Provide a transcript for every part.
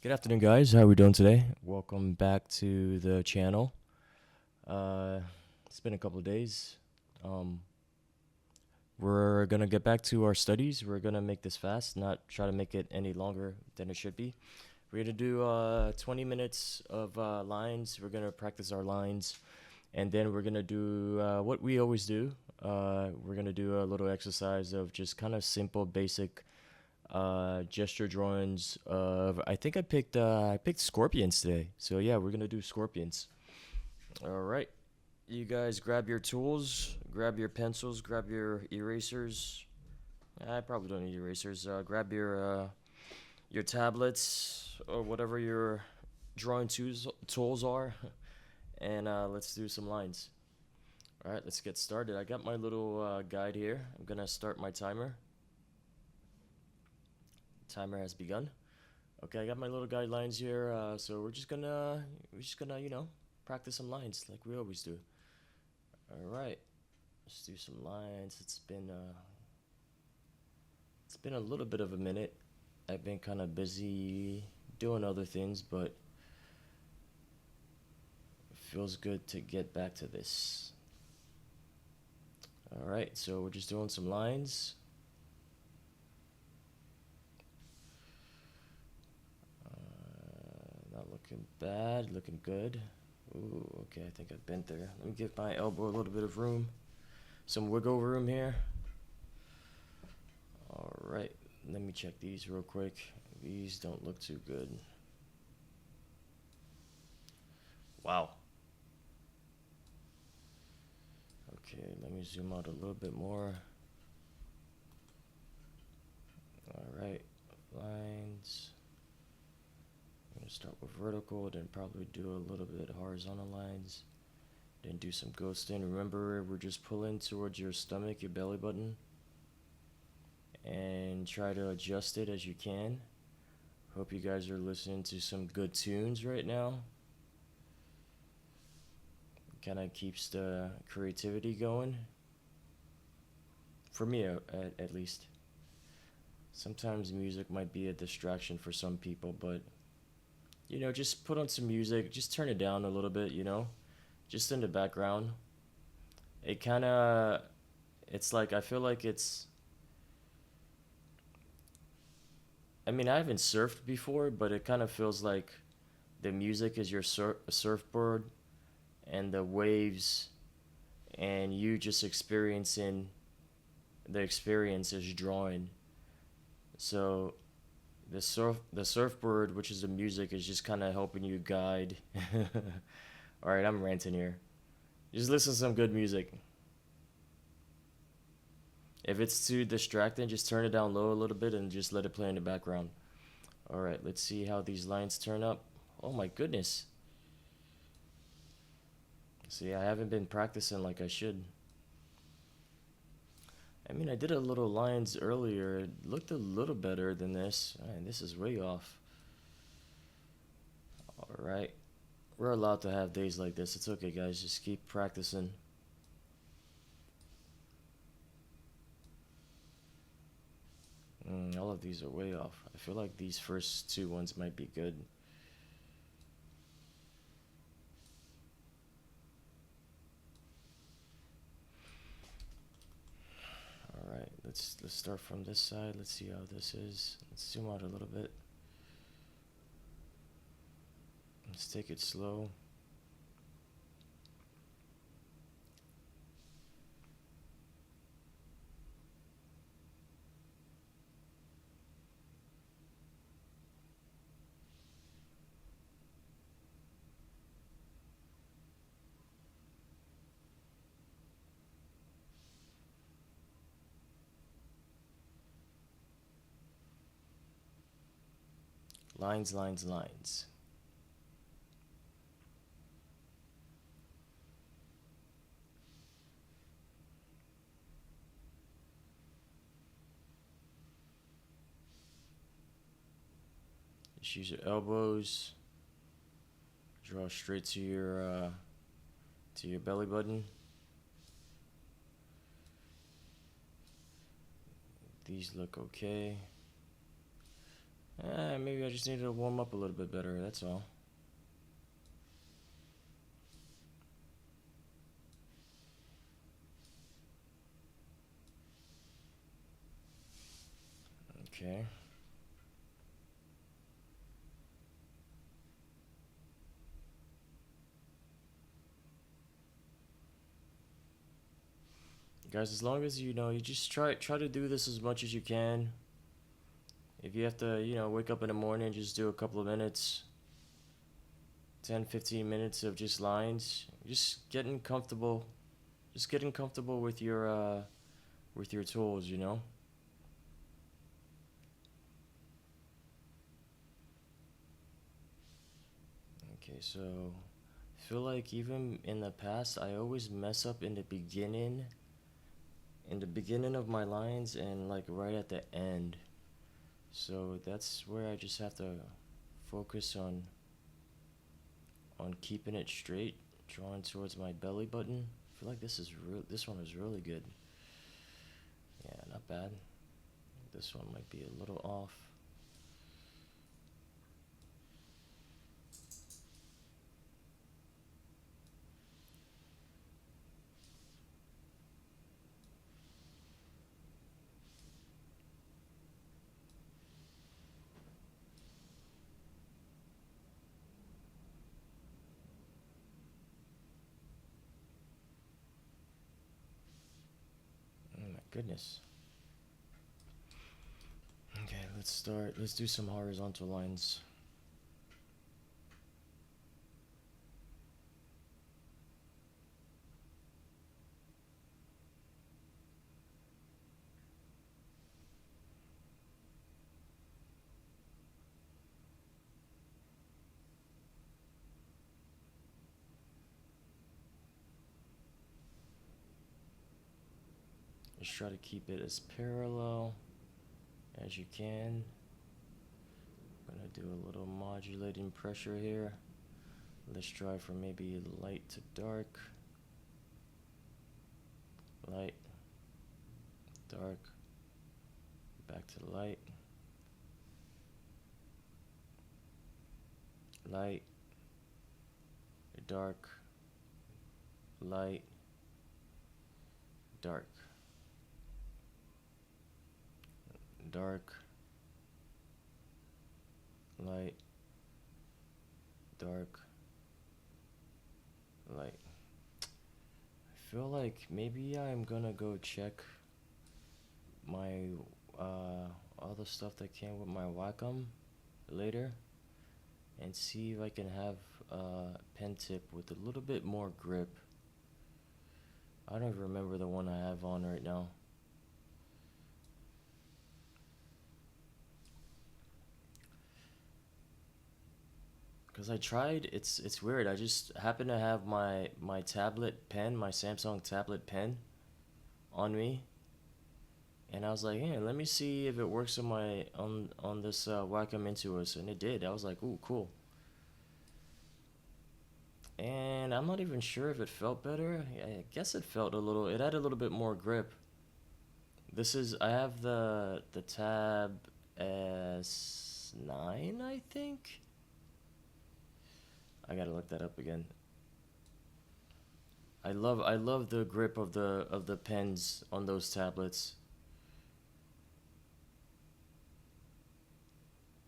Good afternoon, guys. How are we doing today? Welcome back to the channel. Uh, it's been a couple of days. Um, we're gonna get back to our studies. We're gonna make this fast, not try to make it any longer than it should be. We're gonna do 20 minutes of lines. We're gonna practice our lines, and then we're gonna do what we always do. We're gonna do a little exercise of just kind of simple, basic gesture drawings of I picked scorpions today. So yeah, we're gonna do scorpions. All right, you guys grab your tools, grab your pencils, grab your erasers. I probably don't need erasers. Grab your tablets or whatever your drawing tools are, and let's do some lines. All right, let's get started. I got my little guide here. I'm gonna start my timer. Timer has begun. Okay, I got my little guidelines here. So we're just gonna practice some lines like we always do. All right, let's do some lines. It's been a little bit of a minute. I've been kind of busy doing other things, but it feels good to get back to this. All right, so we're just doing some lines. Not looking bad, looking good. Ooh, okay, I think I've been there. Let me give my elbow a little bit of room. Some wiggle room here. All right, let me check these real quick. These don't look too good. Wow. Okay, let me zoom out a little bit more. All right, lines. I'm gonna start with vertical, then probably do a little bit horizontal lines. Then do some ghosting. Remember, we're just pulling towards your stomach, your belly button, and try to adjust it as you can. Hope you guys are listening to some good tunes right now. Kind of keeps the creativity going. For me, at least. Sometimes music might be a distraction for some people, but just put on some music, just turn it down a little bit, just in the background. It kind of, it's like, I feel like I mean, I haven't surfed before, but it kind of feels like the music is your surfboard and the waves, and you just experiencing the experience is drawing. So the surfboard, which is the music, is just kind of helping you guide. All right, I'm ranting here. Just listen to some good music. If it's too distracting, just turn it down low a little bit and just let it play in the background. All right, let's see how these lines turn up. Oh my goodness. See, I haven't been practicing like I should. I mean, I did a little lines earlier. It looked a little better than this. Man, this is way off. All right. We're allowed to have days like this. It's okay, guys. Just keep practicing. All of these are way off. I feel like these first two ones might be good. All right, let's start from this side. Let's see how this is. Let's zoom out a little bit. Let's take it slow. Lines, lines, lines. Just use your elbows. Draw straight to your belly button. These look okay. Maybe I just needed to warm up a little bit better, that's all. Okay. Guys, as long as you know, you just try to do this as much as you can. If you have to, wake up in the morning, just do a couple of minutes, 10, 15 minutes of just lines. Just getting comfortable with your tools, you know? Okay, so I feel like even in the past I always mess up in the beginning of my lines and like right at the end. So that's where I just have to focus on keeping it straight, drawing towards my belly button. I feel like this one is really good. Yeah, not bad. This one might be a little off. Oh my goodness. Okay, let's start. Let's do some horizontal lines. Just try to keep it as parallel as you can. I'm gonna do a little modulating pressure here. Let's try from maybe light to dark. Light, dark, back to light. Light, dark, light, dark. Dark, light, dark, light. I feel like maybe I'm gonna go check my all the stuff that came with my Wacom later and see if I can have a pen tip with a little bit more grip. I don't even remember the one I have on right now. Cause I tried, it's weird. I just happen to have my tablet pen, my Samsung tablet pen, on me, and I was like, hey, let me see if it works on my on this Wacom Intuos, and it did. I was like, ooh, cool. And I'm not even sure if it felt better. I guess it felt a little. It had a little bit more grip. I have the Tab S9, I think. I gotta look that up again. I love the grip of the pens on those tablets.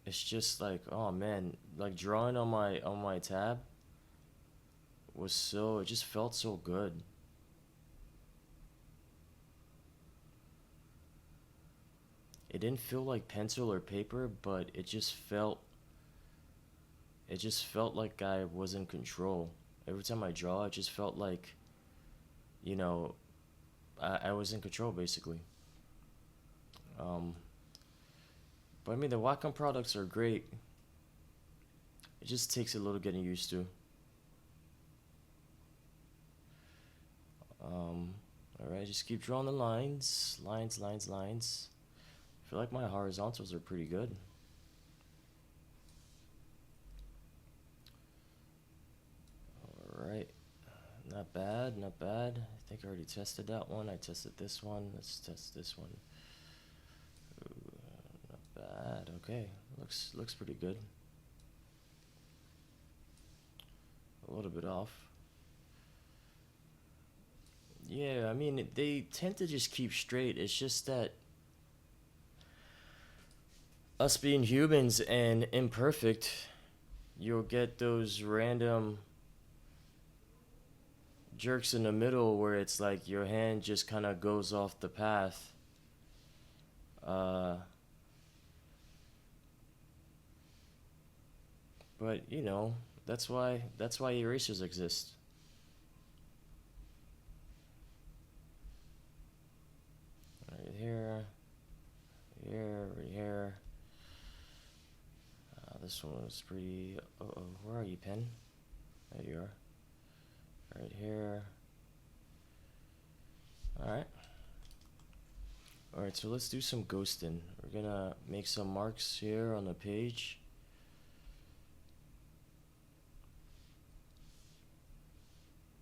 It's just like, oh man, like drawing on my tab was so, it just felt so good. It didn't feel like pencil or paper, but it just felt like I was in control. Every time I draw, it just felt like, you know, I was in control basically. Um, but I mean, the Wacom products are great. It just takes a little getting used to. Um, all right, just keep drawing the lines, lines, lines, lines. I feel like my horizontals are pretty good. All right, not bad, not bad. I think I already tested that one. I tested this one. Let's test this one. Ooh, not bad. Okay, Looks pretty good. A little bit off. Yeah, I mean, they tend to just keep straight. It's just that us being humans and imperfect, you'll get those random jerks in the middle where it's like your hand just kind of goes off the path. Uh, but you know, that's why erasers exist. Right here, right here. This one was pretty. Uh-oh, where are you, pen? There you are. Right here. Alright. Alright, so let's do some ghosting. We're gonna make some marks here on the page.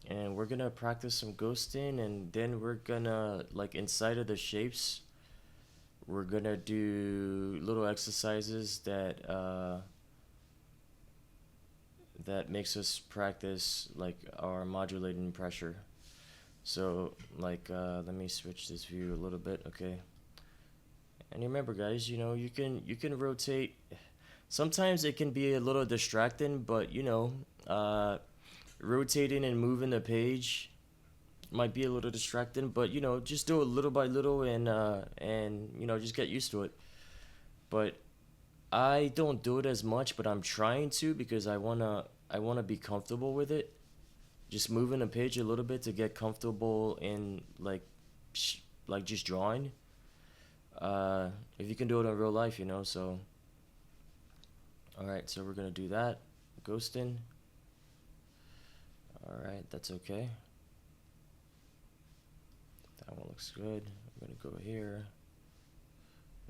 And we're gonna practice some ghosting, and then we're gonna, like, inside of the shapes, we're gonna do little exercises that makes us practice like our modulating pressure. So like let me switch this view a little bit. Okay, and remember guys, you know, you can rotate. Sometimes it can be a little distracting, but you know, rotating and moving the page might be a little distracting, but you know, just do it little by little, and you know, just get used to it. But I don't do it as much, but I'm trying to, because I wanna be comfortable with it. Just moving the page a little bit to get comfortable in like just drawing. If you can do it in real life, you know. So, all right, so we're gonna do that. Ghosting. All right, that's okay. That one looks good. I'm gonna go here.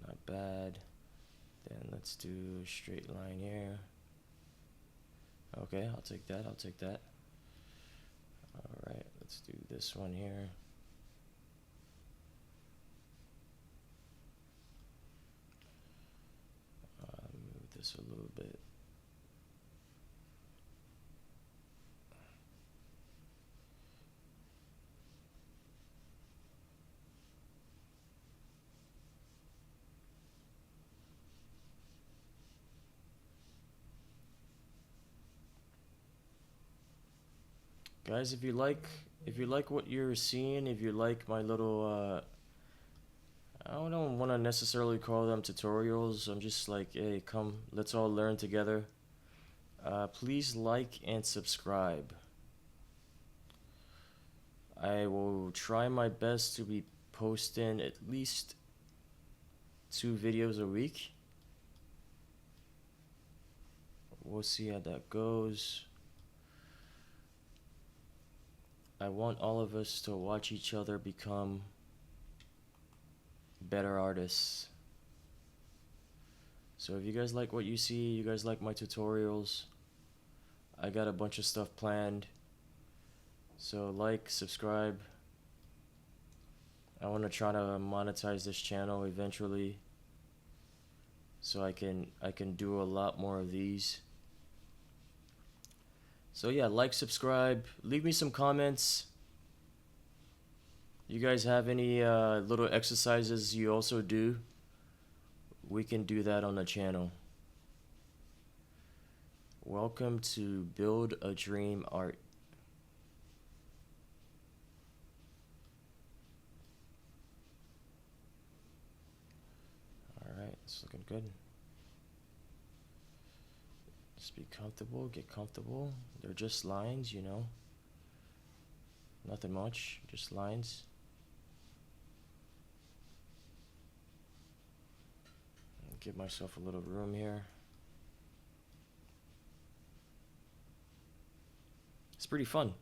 Not bad. Then let's do a straight line here. Okay, I'll take that. I'll take that. All right, let's do this one here. Move this a little bit. Guys, if you like what you're seeing, if you like my little I don't want to necessarily call them tutorials. I'm just like, hey, come, let's all learn together. Please like and subscribe. I will try my best to be posting at least 2 videos a week. We'll see how that goes. I want all of us to watch each other become better artists. So if you guys like what you see, you guys like my tutorials, I got a bunch of stuff planned. So like, subscribe. I want to try to monetize this channel eventually, so I can do a lot more of these. So yeah, like, subscribe, leave me some comments. You guys have any little exercises you also do? We can do that on the channel. Welcome to Build-A.Dream Art. Alright, it's looking good. Just be comfortable, get comfortable. They're just lines, you know. Nothing much, just lines. Give myself a little room here. It's pretty fun.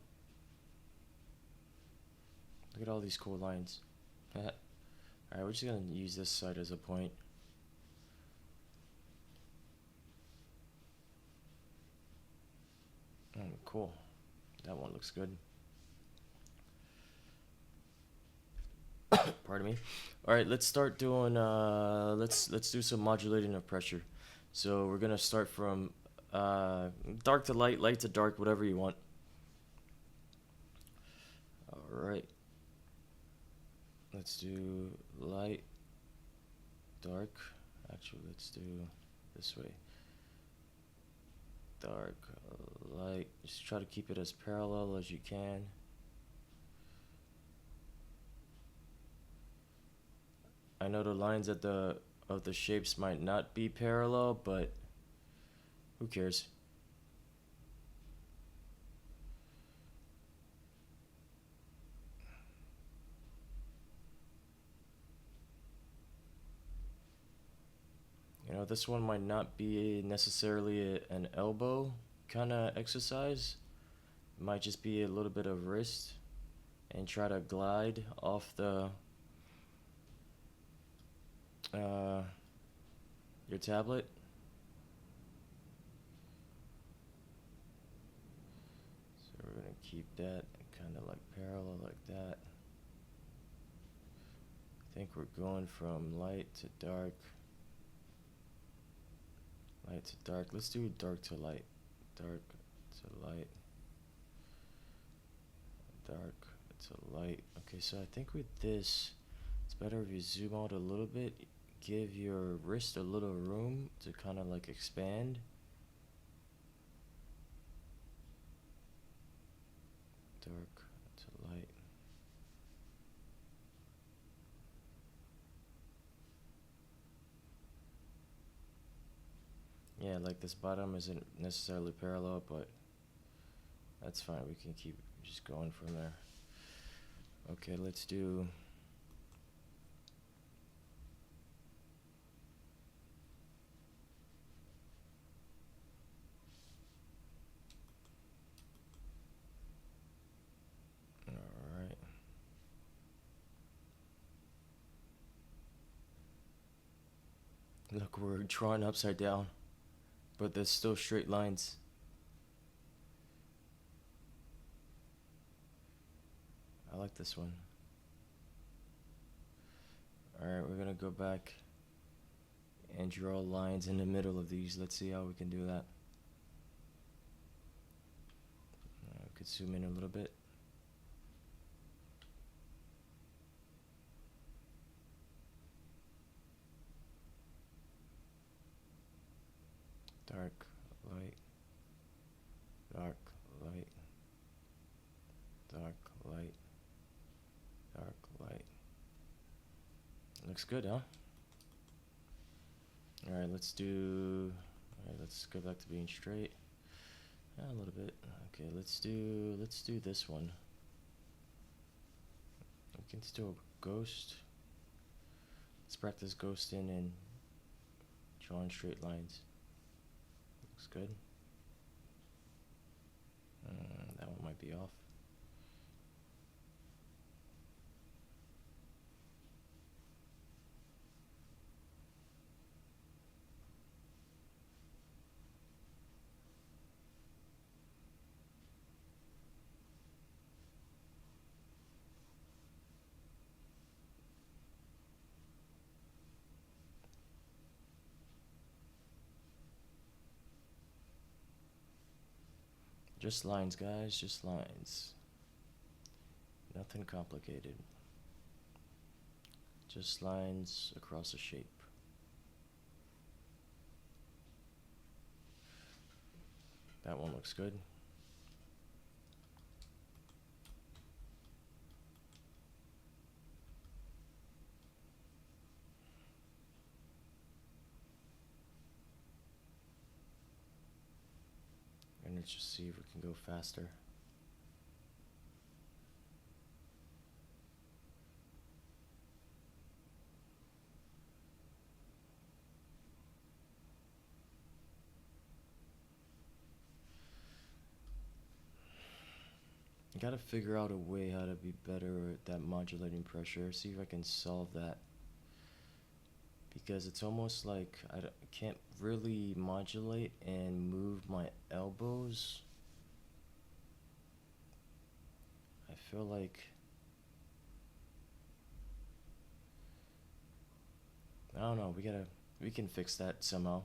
Look at all these cool lines. Alright, we're just gonna use this side as a point. Cool. That one looks good. Pardon me. All right, let's start doing let's do some modulating of pressure. So we're gonna start from dark to light, light to dark, whatever you want. All right. Let's do light, dark. Actually, let's do this way. Dark, light. Just try to keep it as parallel as you can. I know the lines of the shapes might not be parallel, but who cares? You know, this one might not be necessarily an elbow kind of exercise. It might just be a little bit of wrist and try to glide off the uh, your tablet. So we're gonna keep that kind of like parallel like that. I think we're going from light to dark. Light to dark. Let's do dark to light. Dark to light. Dark to light. Okay, so I think with this, it's better if you zoom out a little bit. Give your wrist a little room to kind of like expand. Dark to light. Yeah, like this bottom isn't necessarily parallel, but that's fine. We can keep just going from there. Okay, let's do alright. Look, we're drawing upside down, but there's still straight lines. I like this one. Alright, we're gonna go back and draw lines in the middle of these. Let's see how we can do that. We could zoom in a little bit. Dark, light, dark, light, dark, light, dark, light. Looks good, huh? Alright, let's do... Alright, let's go back to being straight. A little bit. Okay, let's do this one. We can still ghost. Let's practice ghosting and drawing straight lines. Looks good. That one might be off. Just lines, guys, just lines. Nothing complicated. Just lines across a shape. That one looks good. And let's just see if we can go faster. I gotta figure out a way how to be better at that modulating pressure. See if I can solve that. Because it's almost like I can't really modulate and move my elbows. I feel like... I don't know, we can fix that somehow.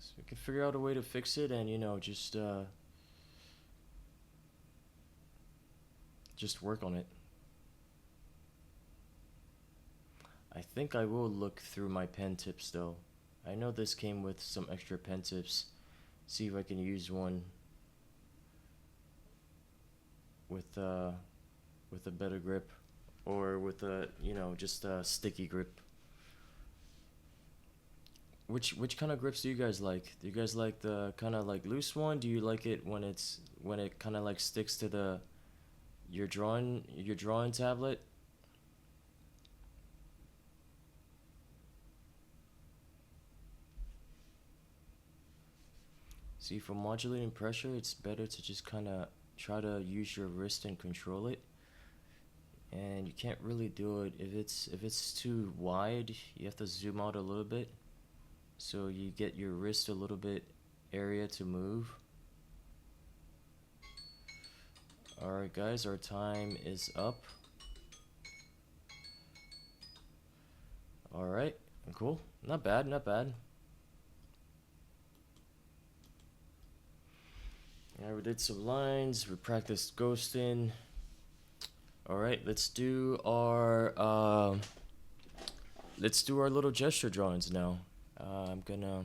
So we can figure out a way to fix it, and just work on it. I think I will look through my pen tips though. I know this came with some extra pen tips. See if I can use one with a better grip, or with a just a sticky grip. Which kind of grips do you guys like? Do you guys like the kind of like loose one? Do you like it when it kind of like sticks to the your drawing tablet? See, for modulating pressure, it's better to just kind of try to use your wrist and control it. And you can't really do it if it's too wide. You have to zoom out a little bit, so you get your wrist a little bit area to move. Alright guys, our time is up. Alright, cool. Not bad, not bad. Alright, we did some lines, we practiced ghosting. Alright, let's do our little gesture drawings now. I'm gonna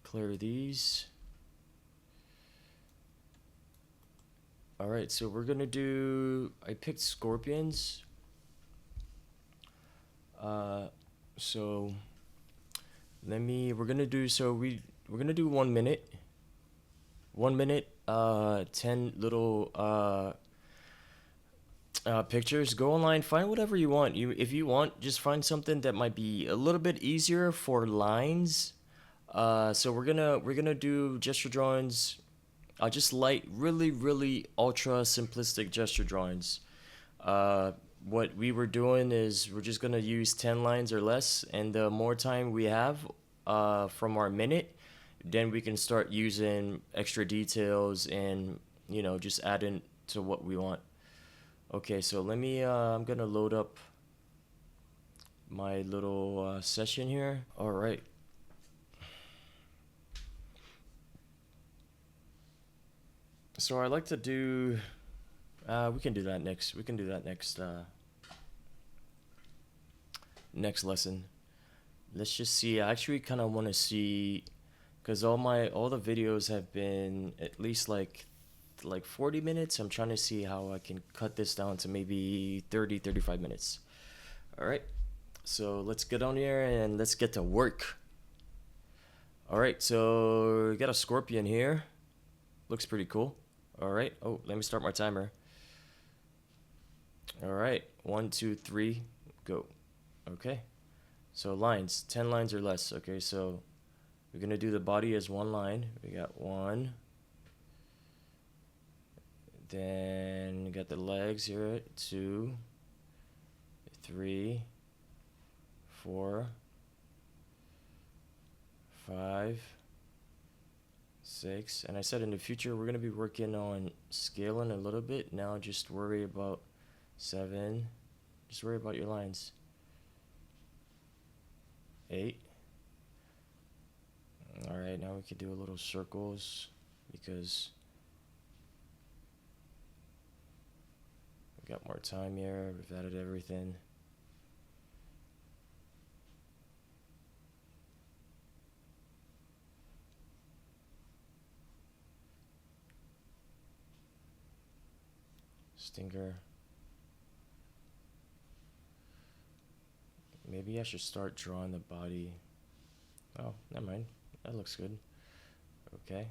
clear these. Alright, so we're gonna do, I picked scorpions. So we're gonna do 1 minute. 1 minute, 10 little pictures. Go online, find whatever you want. If you want, just find something that might be a little bit easier for lines. So we're gonna do gesture drawings. Just light, really ultra simplistic gesture drawings. What we were doing is we're just gonna use 10 lines or less, and the more time we have from our minute, then we can start using extra details and just adding to what we want. Okay, so let me I'm gonna load up my little session here. All right. So I like to do we can do that next next lesson. Let's just see. I actually kind of want to see, because all the videos have been at least like 40 minutes. I'm trying to see how I can cut this down to maybe 35 minutes. All right, so let's get on here and let's get to work. All right, so we got a scorpion here. Looks pretty cool. All right, oh, let me start my timer. All right, 1 2 3 go. Okay, so lines, 10 lines or less. Okay, so we're gonna do the body as 1 line. We got 1. Then we got the legs here, 2 3 4 5 6. And I said in the future we're gonna be working on scaling a little bit. Now just worry about 7. Just worry about your lines. 8. All right, now we can do a little circles because we got more time here. We've added everything. Stinger. Maybe I should start drawing the body. Oh, never mind. That looks good. Okay.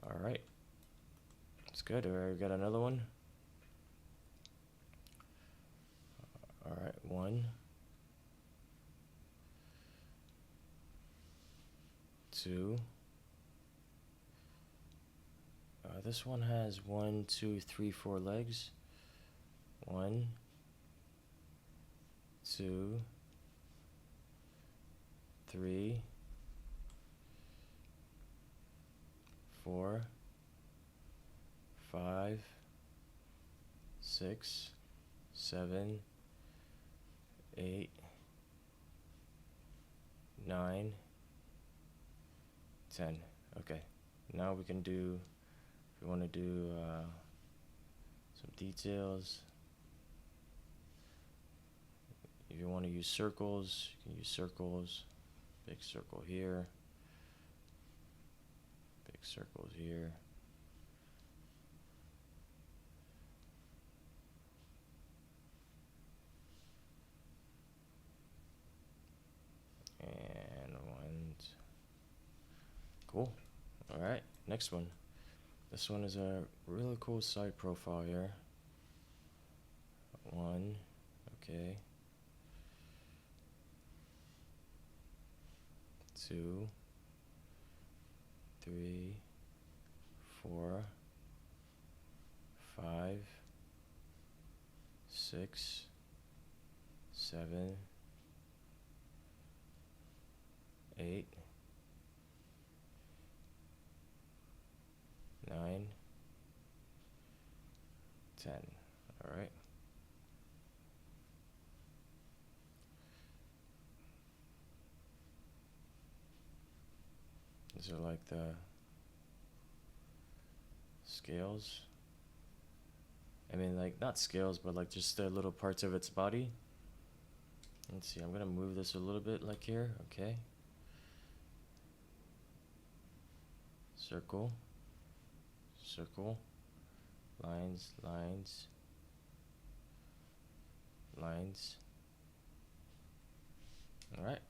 All right. That's good. All right, we got another one. All right, 1 2. This one has 1 2 3 4 legs. 1 2 3 4 5 6 7 8 9 10. Okay, now we can do, if we want to do some details. If you want to use circles, you can use circles. Big circle here, big circles here. And one. Cool. All right, next one. This one is a really cool side profile here. 1, okay. 2, 3, 4, 5, 6, 7, 8, 9, 10. All right. These are like the scales. I mean, like, not scales, but like just the little parts of its body. Let's see, I'm gonna move this a little bit like here, okay. Circle, circle, lines, lines, lines. All right.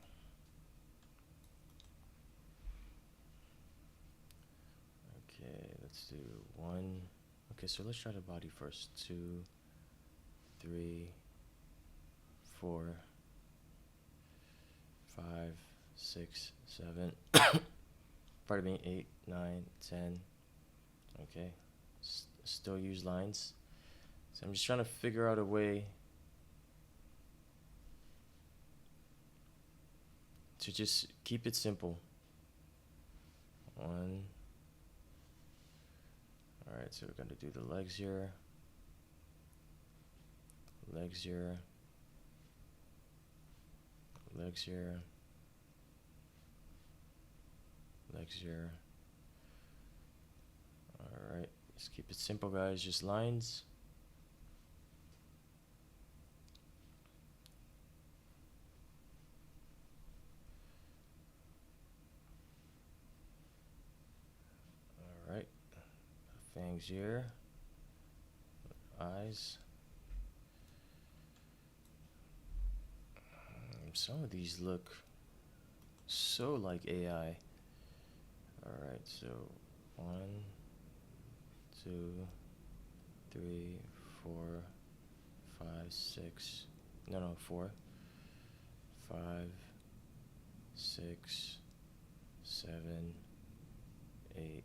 Okay, let's do 1. Okay, so let's try the body first. 2, 3, 4, 5, 6, 7. Pardon me, 8, 9, 10. Okay, still use lines. So I'm just trying to figure out a way to just keep it simple. 1. Alright, so we're going to do the legs here. Legs here. Legs here. Legs here. Alright, just keep it simple, guys. Just lines. Alright, fangs here. Eyes. Some of these look so like AI. Alright, so 1, 2, 3, 4, 5, 6. No, 4, 5, 6, 7, 8,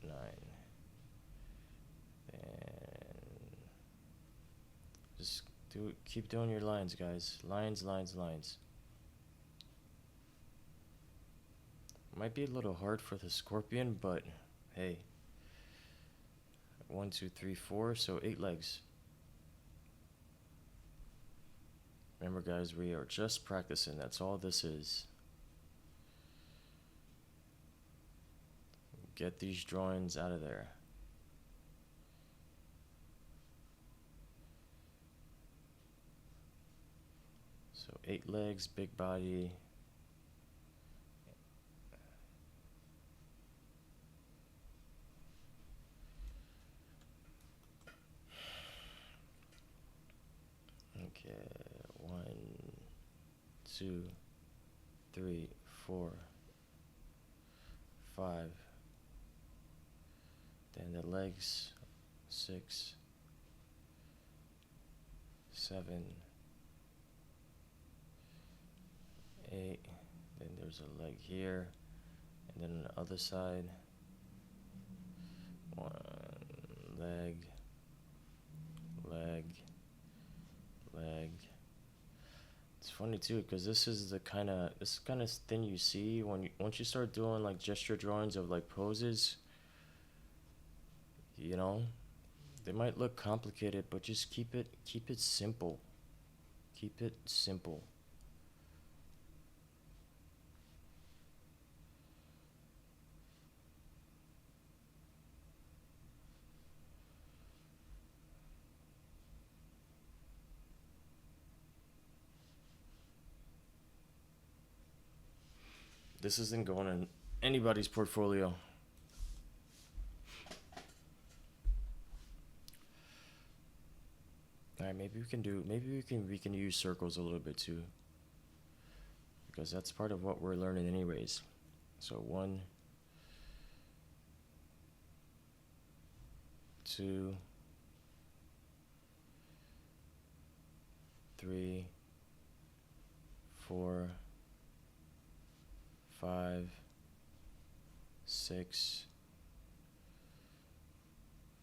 9. And just keep doing your lines, guys. Lines, lines, lines. Might be a little hard for the scorpion, but hey. 1, 2, 3, 4, so 8 legs. Remember, guys, we are just practicing. That's all this is. Get these drawings out of there. So 8 legs, big body. Okay, 1, 2, 3, 4, 5. Then the legs, 6, 7, 8. Then there's a leg here, and then on the other side, 1 leg, leg, leg. It's funny too, because this is kind of thing you see when once you start doing like gesture drawings of like poses. You know, they might look complicated, but just keep it simple. Keep it simple. This isn't going in anybody's portfolio. All right, maybe we can use circles a little bit too, because that's part of what we're learning anyways. So 1, 2, 3, 4, 5, 6,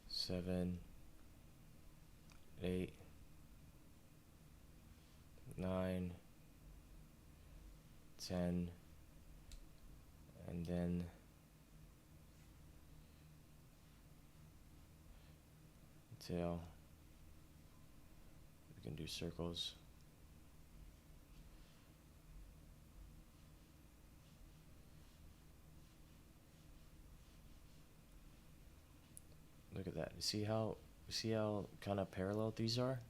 7, 8, 9, 10, and then tail. We can do circles. Look at that. See how kind of parallel these are?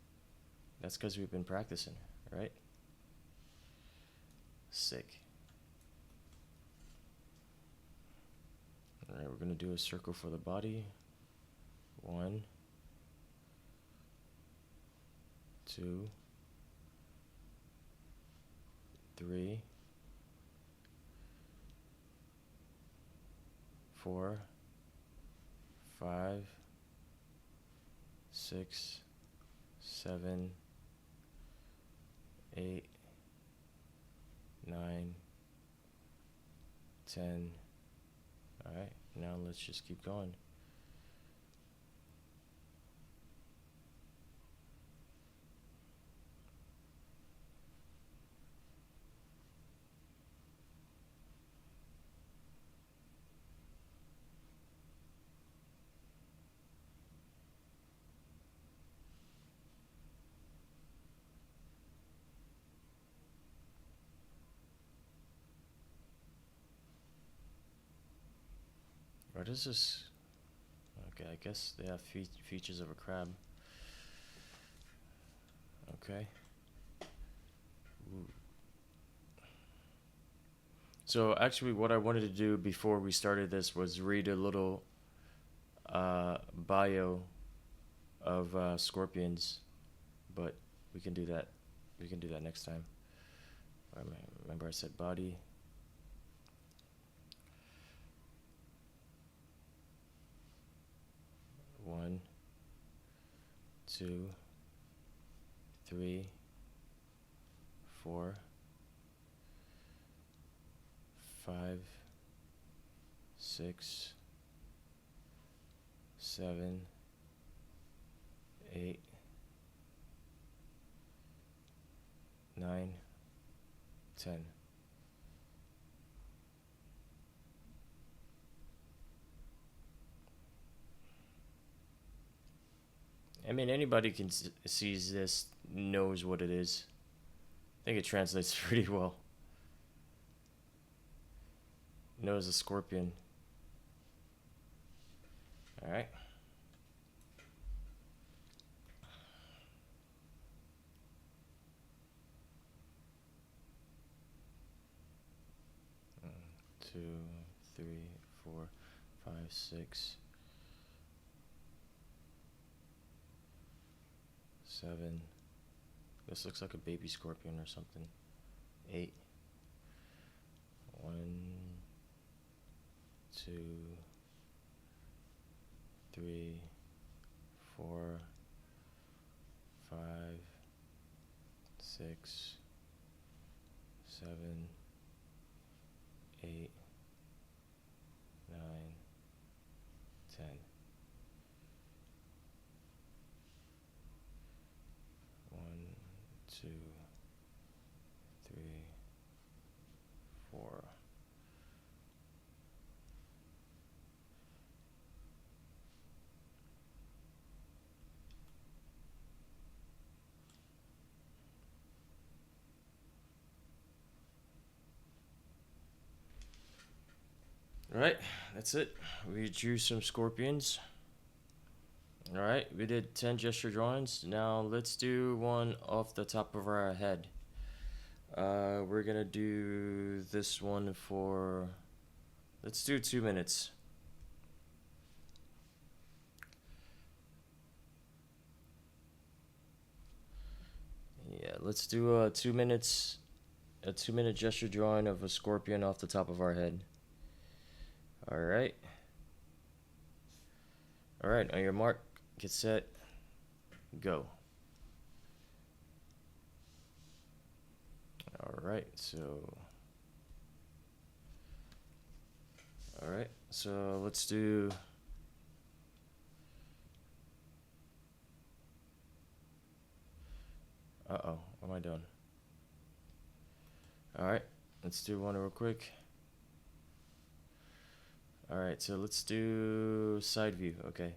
That's because we've been practicing, right? Sick. All right, we're gonna do a circle for the body. 1, 2, 3, 4, 5, 6, 7, 8, 9, 10. All right, now let's just keep going. What is this? Okay, I guess they have features of a crab. Okay. Ooh. So actually what I wanted to do before we started this was read a little bio of scorpions, but we can do that. We can do that next time. Remember I said body. One, 2, 3, 4, 5, 6, 7, 8, 9, 10. I mean, anybody can sees this, knows what it is. I think it translates pretty well. Knows a scorpion. All right. Two, 3, 4, 5, 6, 7. This looks like a baby scorpion or something. 8. 1, 2, 3, 4, 5, 6, 7, 8, 9, 10. 1, 2, 3, 4. Alright, that's it. We drew some scorpions. Alright, we did 10 gesture drawings. Now let's do one off the top of our head. We're gonna do this one for, let's do 2 minutes. Yeah, let's do 2 minutes, a 2-minute gesture drawing of a scorpion off the top of our head. All right. All right, on your mark, get set, go. All right, so let's do, uh-oh, what am I doing? All right, let's do one real quick. All right, so let's do side view. Okay,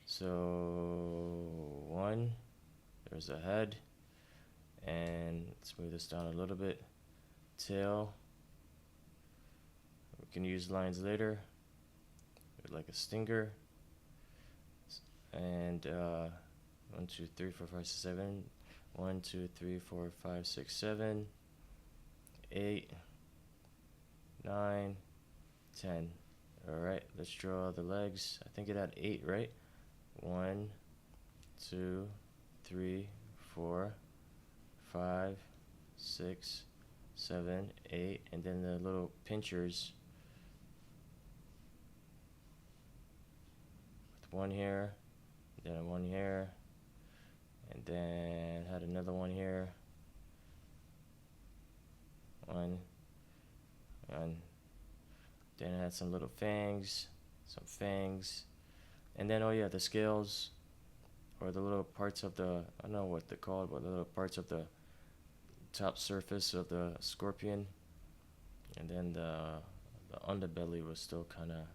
so one, there's a head, and let's move this down a little bit. Tail, we can use lines later, like a stinger. And 1, 2, 3, 4, 5, 6, 7. 1, 2, 3, 4, 5, 6, 7, 8, 9, 10. All right, let's draw the legs. I think it had 8, right? 1, 2, 3, 4, 5, 6, 7, 8, and then the little pinchers with one here, then one here, and then had another one here. One. Then it had some little fangs, and then, oh yeah, the scales, or the little parts of the, I don't know what they're called, but the little parts of the top surface of the scorpion. And then the underbelly was still kind of,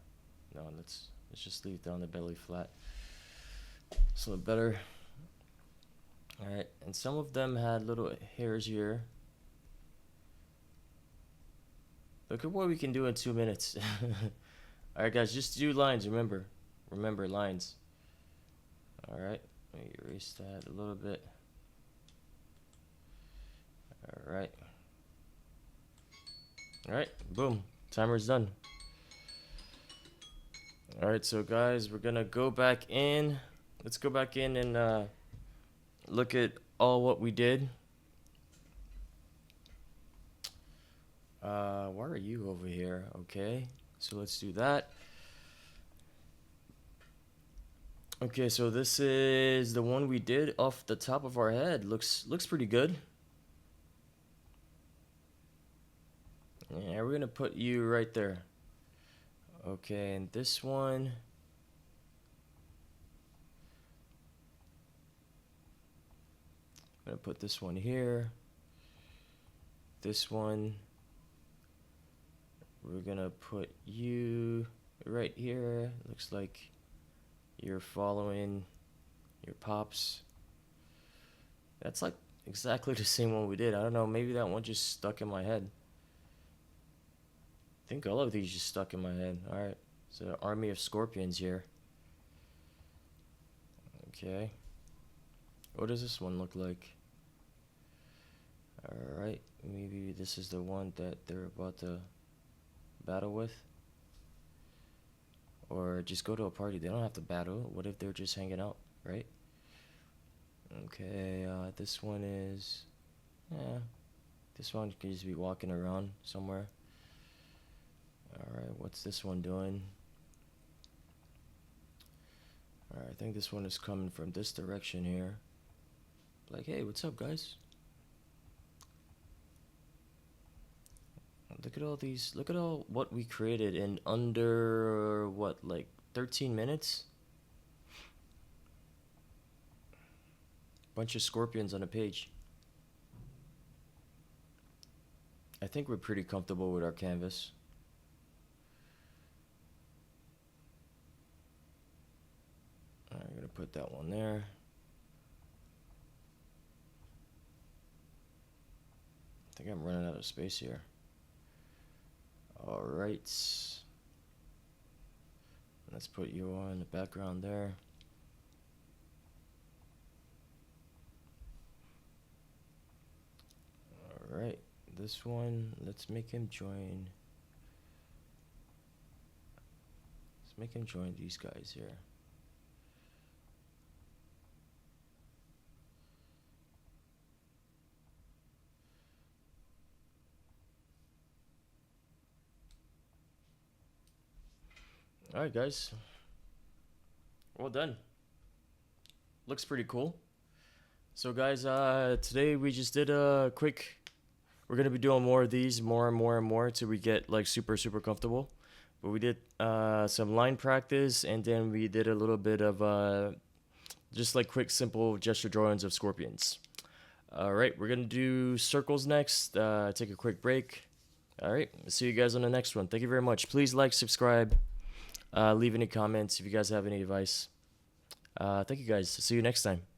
no, let's just leave the underbelly flat. It's a little better. All right, and some of them had little hairs here. Look at what we can do in 2 minutes. All right, guys, just do lines. Remember lines. All right, let me erase that a little bit. All right. All right, boom. Timer's done. All right, so guys, we're gonna go back in. Let's go back in and look at all what we did. Why are you over here? Okay, so let's do that. Okay, so this is the one we did off the top of our head. Looks pretty good. Yeah, we're gonna put you right there. Okay, and this one, I'm gonna put this one here. This one, we're gonna put you right here. Looks like you're following your pops. That's like exactly the same one we did. I don't know, maybe that one just stuck in my head. I think all of these just stuck in my head. Alright, so army of scorpions here. Okay. What does this one look like? Alright, maybe this is the one that they're about to battle with. Or just go to a party. They don't have to battle. What if they're just hanging out, right? Okay, this one is, yeah, this one could just be walking around somewhere. Alright, what's this one doing? Alright, I think this one is coming from this direction here. Like, hey, what's up, guys? Look at all these, look at all what we created in under, what, like 13 minutes? Bunch of scorpions on a page. I think we're pretty comfortable with our canvas. Alright, I'm gonna put that one there. I think I'm running out of space here. Alright. Let's put you on the background there. Alright. This one, let's make him join. Let's make him join these guys here. Alright guys, well done. Looks pretty cool. So guys, today we just did a quick, we're gonna be doing more of these, more and more and more till we get like super comfortable. But we did some line practice, and then we did a little bit of just like quick simple gesture drawings of scorpions. Alright, we're gonna do circles next, take a quick break. Alright, see you guys on the next one. Thank you very much. Please like, subscribe, leave any comments if you guys have any advice. Thank you guys. See you next time.